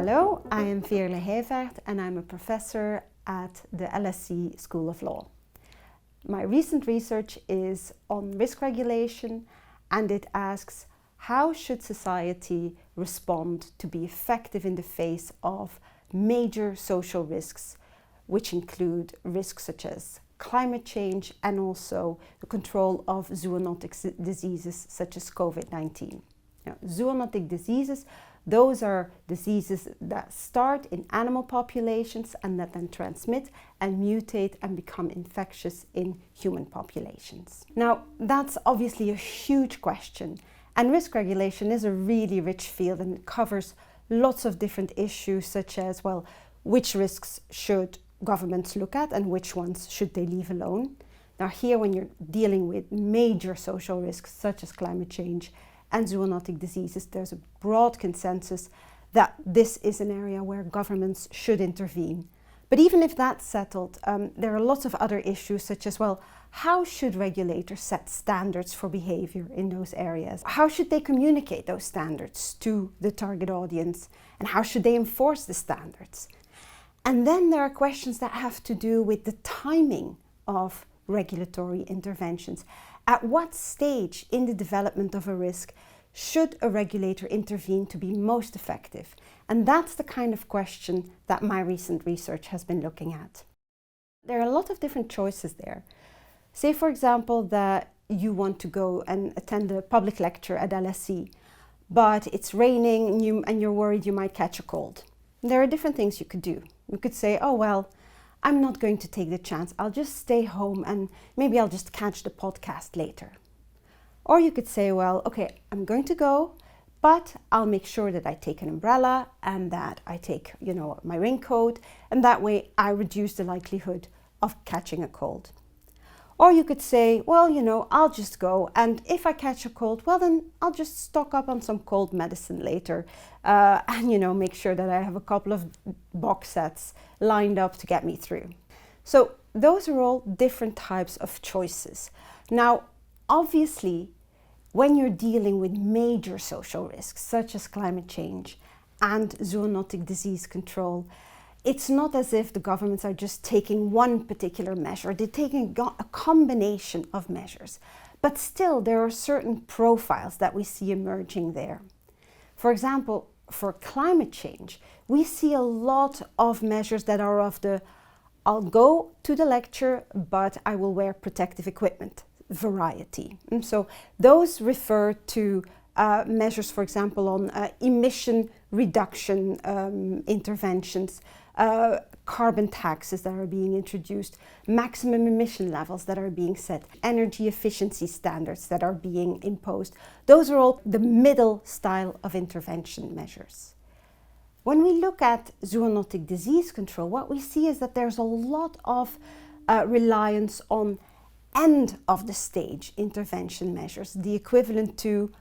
Hello, I am Veerle Heyvaert and I'm a professor at the LSE School of Law. My recent research is on risk regulation, and it asks how should society respond to be effective in the face of major social risks, which include risks such as climate change and also the control of zoonotic diseases such as COVID-19. Now, zoonotic diseases, those are diseases that start in animal populations and that then transmit and mutate and become infectious in human populations. Now, that's obviously a huge question, and risk regulation is a really rich field and it covers lots of different issues such as, well, which risks should governments look at and which ones should they leave alone. Now here, when you're dealing with major social risks such as climate change and zoonotic diseases, there's a broad consensus that this is an area where governments should intervene. But even if that's settled, there are lots of other issues such as, well, how should regulators set standards for behavior in those areas? How should they communicate those standards to the target audience? And how should they enforce the standards? And then there are questions that have to do with the timing of regulatory interventions. At what stage in the development of a risk should a regulator intervene to be most effective? And that's the kind of question that my recent research has been looking at. There are a lot of different choices there. Say, for example, that you want to go and attend a public lecture at LSE, but it's raining and you're worried you might catch a cold. There are different things you could do. You could say, oh, well, I'm not going to take the chance. I'll just stay home and maybe I'll just catch the podcast later. Or you could say, well, okay, I'm going to go, but I'll make sure that I take an umbrella and that I take, my raincoat, and that way I reduce the likelihood of catching a cold. Or you could say, well, I'll just go, and if I catch a cold, well, then I'll just stock up on some cold medicine later and, make sure that I have a couple of box sets lined up to get me through. So those are all different types of choices. Now, obviously, when you're dealing with major social risks, such as climate change and zoonotic disease control, it's not as if the governments are just taking one particular measure. They're taking a combination of measures. But still, there are certain profiles that we see emerging there. For example, for climate change, we see a lot of measures that are of the I'll go to the lecture, but I will wear protective equipment variety. And so those refer to measures, for example, on emission reduction interventions, carbon taxes that are being introduced, maximum emission levels that are being set, energy efficiency standards that are being imposed. Those are all the middle style of intervention measures. When we look at zoonotic disease control, what we see is that there's a lot of reliance on end of the stage intervention measures, the equivalent to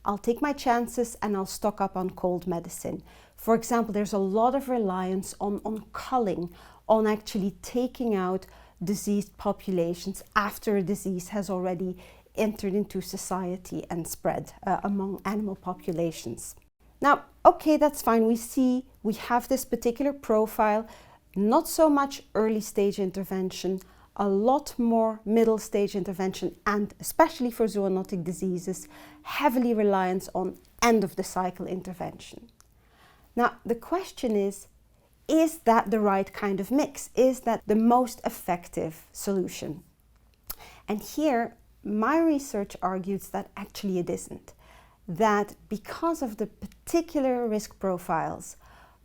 I'll take my chances and I'll stock up on cold medicine. For example, there's a lot of reliance on culling, on actually taking out diseased populations after a disease has already entered into society and spread among animal populations. Now, okay, that's fine. We have this particular profile, not so much early stage intervention, a lot more middle stage intervention, and especially for zoonotic diseases, heavily reliance on end of the cycle intervention. Now, the question is that the right kind of mix? Is that the most effective solution? And here, my research argues that actually it isn't. That because of the particular risk profiles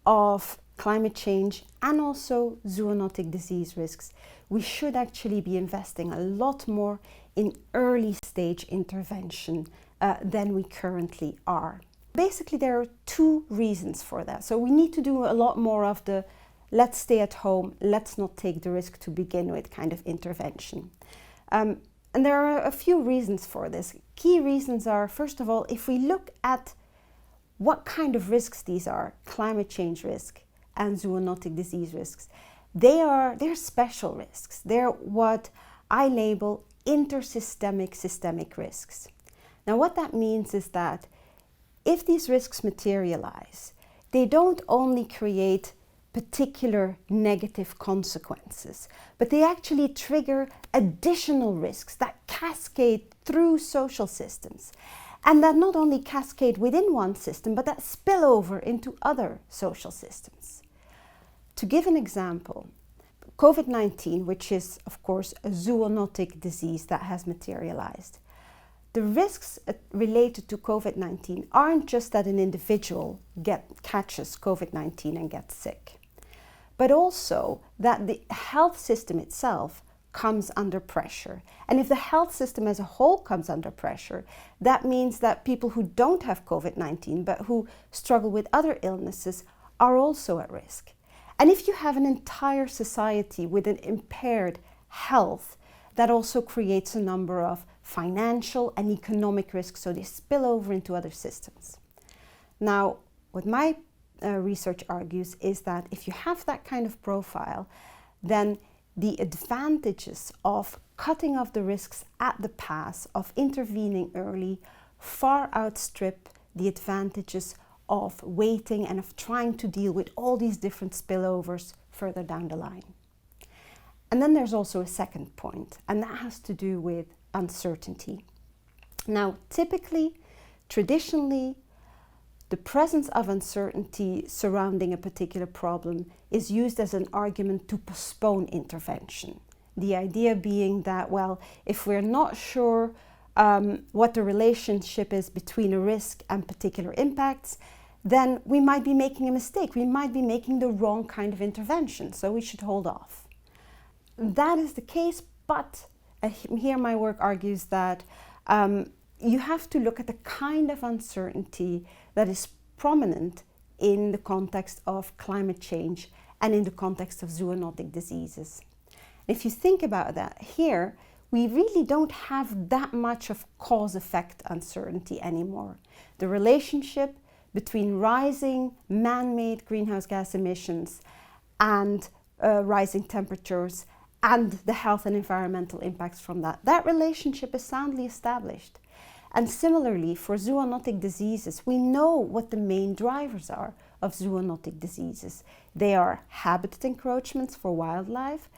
of climate change and also zoonotic disease risks, we should actually be investing a lot more in early stage intervention than we currently are. Basically, there are two reasons for that. So we need to do a lot more of the let's stay at home, let's not take the risk to begin with kind of intervention. And there are a few reasons for this. Key reasons are, first of all, if we look at what kind of risks these are, climate change risk and zoonotic disease risks, they're special risks. They're what I label intersystemic systemic risks. Now, what that means is that if these risks materialize, they don't only create particular negative consequences, but they actually trigger additional risks that cascade through social systems. And that not only cascade within one system, but that spill over into other social systems. To give an example, COVID-19, which is of course a zoonotic disease that has materialized. The risks related to COVID-19 aren't just that an individual catches COVID-19 and gets sick, but also that the health system itself comes under pressure. And if the health system as a whole comes under pressure, that means that people who don't have COVID-19 but who struggle with other illnesses are also at risk. And if you have an entire society with an impaired health, that also creates a number of financial and economic risks, so they spill over into other systems. Now, what my research argues is that if you have that kind of profile, then the advantages of cutting off the risks at the pass, of intervening early, far outstrip the advantages of waiting and of trying to deal with all these different spillovers further down the line. And then there's also a second point, and that has to do with uncertainty. Now, typically, traditionally, the presence of uncertainty surrounding a particular problem is used as an argument to postpone intervention. The idea being that, well, if we're not sure what the relationship is between a risk and particular impacts, then we might be making a mistake. We might be making the wrong kind of intervention, so we should hold off. That is the case, but here my work argues that you have to look at the kind of uncertainty that is prominent in the context of climate change and in the context of zoonotic diseases. If you think about that, here we really don't have that much of cause-effect uncertainty anymore. The relationship between rising man-made greenhouse gas emissions and rising temperatures and the health and environmental impacts from that relationship is soundly established. And similarly, for zoonotic diseases, we know what the main drivers are of zoonotic diseases. They are habitat encroachments for wildlife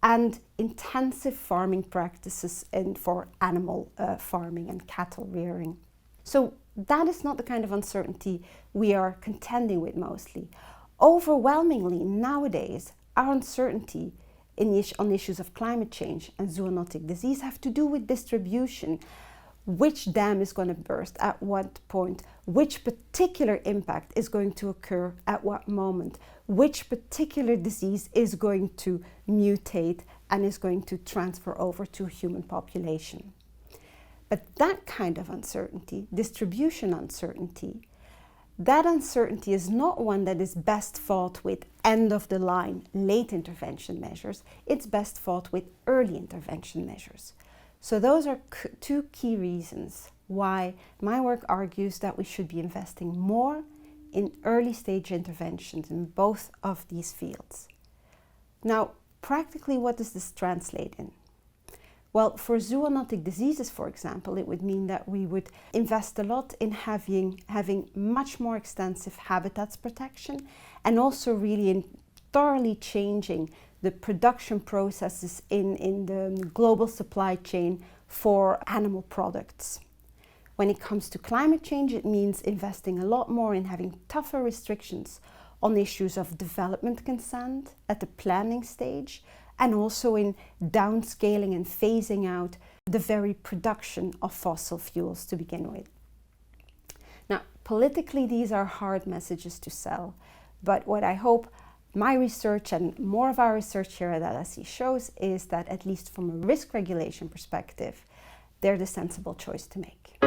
and intensive farming practices for animal farming and cattle rearing. So that is not the kind of uncertainty we are contending with mostly. Overwhelmingly, nowadays, our uncertainty on issues of climate change and zoonotic disease have to do with distribution. Which dam is going to burst at what point, which particular impact is going to occur at what moment, which particular disease is going to mutate and is going to transfer over to a human population. But that kind of uncertainty, distribution uncertainty, that uncertainty is not one that is best fought with end-of-the-line late intervention measures. It's best fought with early intervention measures. So those are two key reasons why my work argues that we should be investing more in early stage interventions in both of these fields. Now, practically, what does this translate in? Well, for zoonotic diseases, for example, it would mean that we would invest a lot in having much more extensive habitats protection and also really in thoroughly changing the production processes in the global supply chain for animal products. When it comes to climate change, it means investing a lot more in having tougher restrictions on issues of development consent at the planning stage, and also in downscaling and phasing out the very production of fossil fuels to begin with. Now, politically, these are hard messages to sell, but what I hope my research and more of our research here at LSE shows is that, at least from a risk regulation perspective, they're the sensible choice to make.